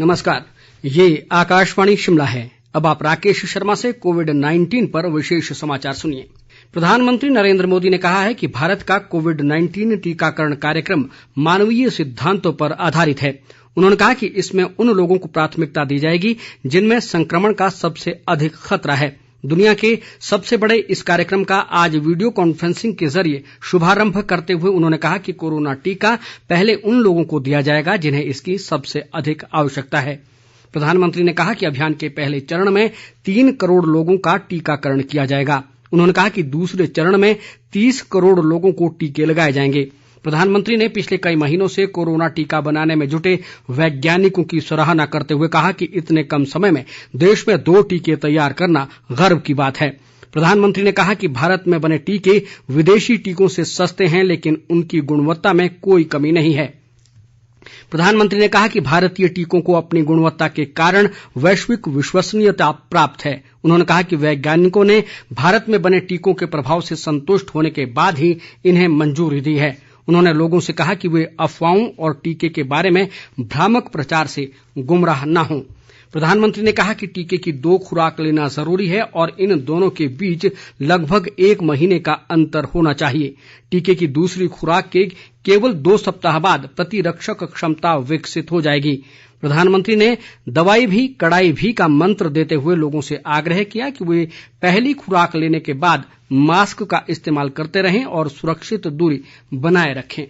नमस्कार, ये आकाशवाणी शिमला है। अब आप राकेश शर्मा से कोविड-19 पर विशेष समाचार सुनिए। प्रधानमंत्री नरेंद्र मोदी ने कहा है कि भारत का कोविड-19 टीकाकरण कार्यक्रम मानवीय सिद्धांतों पर आधारित है। उन्होंने कहा कि इसमें उन लोगों को प्राथमिकता दी जाएगी जिनमें संक्रमण का सबसे अधिक खतरा है। दुनिया के सबसे बड़े इस कार्यक्रम का आज वीडियो कॉन्फ्रेंसिंग के जरिए शुभारंभ करते हुए उन्होंने कहा कि कोरोना टीका पहले उन लोगों को दिया जाएगा जिन्हें इसकी सबसे अधिक आवश्यकता है। प्रधानमंत्री ने कहा कि अभियान के पहले चरण में 3 करोड़ लोगों का टीकाकरण किया जाएगा। उन्होंने कहा कि दूसरे चरण में 30 करोड़ लोगों को टीके लगाए जाएंगे। प्रधानमंत्री ने पिछले कई महीनों से कोरोना टीका बनाने में जुटे वैज्ञानिकों की सराहना करते हुए कहा कि इतने कम समय में देश में 2 टीके तैयार करना गर्व की बात है। प्रधानमंत्री ने कहा कि भारत में बने टीके विदेशी टीकों से सस्ते हैं, लेकिन उनकी गुणवत्ता में कोई कमी नहीं है। प्रधानमंत्री ने कहा कि भारतीय टीकों को अपनी गुणवत्ता के कारण वैश्विक विश्वसनीयता प्राप्त है। उन्होंने कहा कि वैज्ञानिकों ने भारत में बने टीकों के प्रभाव से संतुष्ट होने के बाद ही इन्हें मंजूरी दी है। उन्होंने लोगों से कहा कि वे अफवाहों और टीके के बारे में भ्रामक प्रचार से गुमराह न हों। प्रधानमंत्री ने कहा कि टीके की 2 खुराक लेना जरूरी है और इन दोनों के बीच लगभग 1 महीने का अंतर होना चाहिए। टीके की दूसरी खुराक के केवल 2 सप्ताह बाद प्रतिरक्षक क्षमता विकसित हो जाएगी। प्रधानमंत्री ने दवाई भी कड़ाई भी का मंत्र देते हुए लोगों से आग्रह किया कि वे पहली खुराक लेने के बाद मास्क का इस्तेमाल करते रहें और सुरक्षित दूरी बनाए रखें।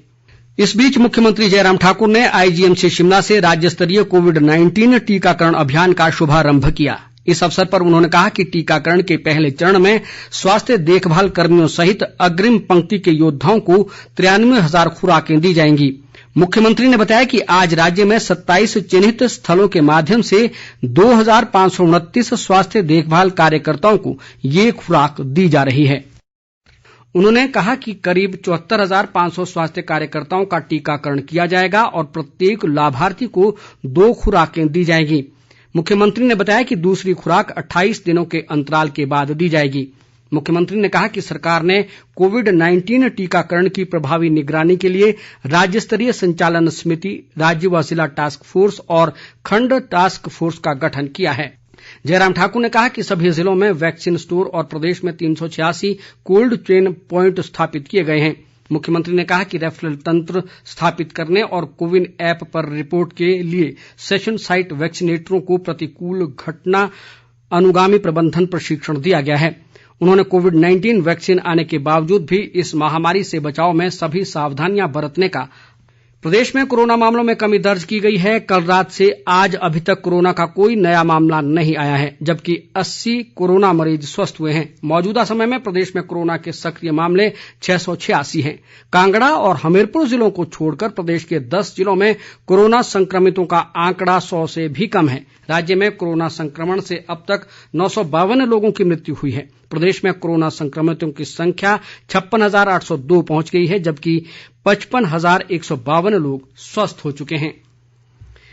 इस बीच मुख्यमंत्री जयराम ठाकुर ने आईजीएमसी शिमला से राज्य स्तरीय कोविड-19 टीकाकरण अभियान का शुभारंभ किया। इस अवसर पर उन्होंने कहा कि टीकाकरण के पहले चरण में स्वास्थ्य देखभाल कर्मियों सहित अग्रिम पंक्ति के योद्धाओं को 93,000 खुराकें दी जाएंगी। मुख्यमंत्री ने बताया कि आज राज्य में 27 चिन्हित स्थलों के माध्यम से 2,529 स्वास्थ्य देखभाल कार्यकर्ताओं को ये खुराक दी जा रही है। उन्होंने कहा कि करीब 74,500 स्वास्थ्य कार्यकर्ताओं का टीकाकरण किया जाएगा और प्रत्येक लाभार्थी को 2 खुराकें दी जाएंगी। मुख्यमंत्री ने बताया कि दूसरी खुराक 28 दिनों के अंतराल के बाद दी जाएगी। मुख्यमंत्री ने कहा कि सरकार ने कोविड-19 टीकाकरण की प्रभावी निगरानी के लिए राज्य स्तरीय संचालन समिति, राज्य व जिला टास्क फोर्स और खंड टास्क फोर्स का गठन किया है। जयराम ठाकुर ने कहा कि सभी जिलों में वैक्सीन स्टोर और प्रदेश में 386 कोल्ड चेन प्वाइंट स्थापित किए गए हैं। मुख्यमंत्री ने कहा कि रेफरल तंत्र स्थापित करने और कोविन ऐप पर रिपोर्ट के लिए सेशन साइट वैक्सीनेटरों को प्रतिकूल घटना अनुगामी प्रबंधन प्रशिक्षण दिया गया है। उन्होंने कोविड-19 वैक्सीन आने के बावजूद भी इस महामारी से बचाव में सभी सावधानियां बरतने का। प्रदेश में कोरोना मामलों में कमी दर्ज की गई है। कल रात से आज अभी तक कोरोना का कोई नया मामला नहीं आया है, जबकि 80 कोरोना मरीज स्वस्थ हुए हैं। मौजूदा समय में प्रदेश में कोरोना के सक्रिय मामले 686 हैं। कांगड़ा और हमीरपुर जिलों को छोड़कर प्रदेश के 10 जिलों में कोरोना संक्रमितों का आंकड़ा 100 से भी कम है। राज्य में कोरोना संक्रमण से अब तक 952 लोगों की मृत्यु हुई है। प्रदेश में कोरोना संक्रमितों की संख्या 56,802 पहुंच गई है, जबकि 55,152 लोग स्वस्थ हो चुके हैं।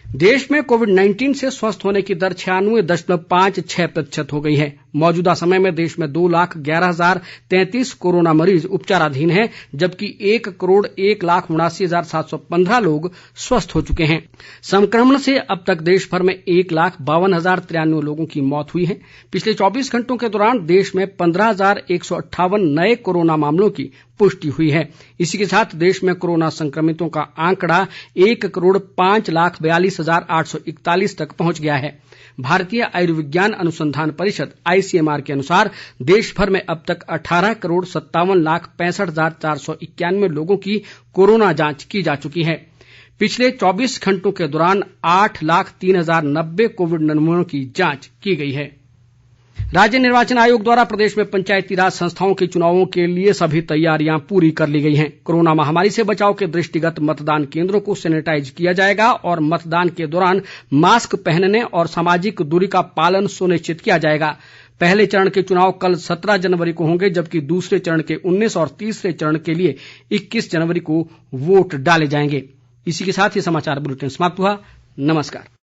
देश में कोविड-19 से स्वस्थ होने की दर 96.56% हो गई है। मौजूदा समय में देश में 2,11,033 कोरोना मरीज उपचाराधीन हैं, जबकि 1,01,79,715 लोग स्वस्थ हो चुके हैं। संक्रमण से अब तक देश भर में 1,52,093 लोगों की मौत हुई है। पिछले 24 घंटों के दौरान देश में 15,158 नए कोरोना मामलों की पुष्टि हुई है। इसी के साथ देश में कोरोना संक्रमितों का आंकड़ा 1,05,42,841 तक पहुंच गया है। भारतीय आयुर्विज्ञान अनुसंधान परिषद ICMR के अनुसार देश भर में अब तक 18,57,65,491 लोगों की कोरोना जांच की जा चुकी है। पिछले 24 घंटों के दौरान 8,03,090 कोविड नमूनों की जांच की गई है। राज्य निर्वाचन आयोग द्वारा प्रदेश में पंचायती राज संस्थाओं के चुनावों के लिए सभी तैयारियां पूरी कर ली गई हैं। कोरोना महामारी से बचाव के दृष्टिगत मतदान केंद्रों को सैनिटाइज किया जाएगा और मतदान के दौरान मास्क पहनने और सामाजिक दूरी का पालन सुनिश्चित किया जाएगा। पहले चरण के चुनाव कल 17 जनवरी को होंगे, जबकि दूसरे चरण के 19 और तीसरे चरण के लिए 21 जनवरी को वोट डाले जाएंगे। इसी के साथ ही समाचार बुलेटिन समाप्त हुआ। नमस्कार।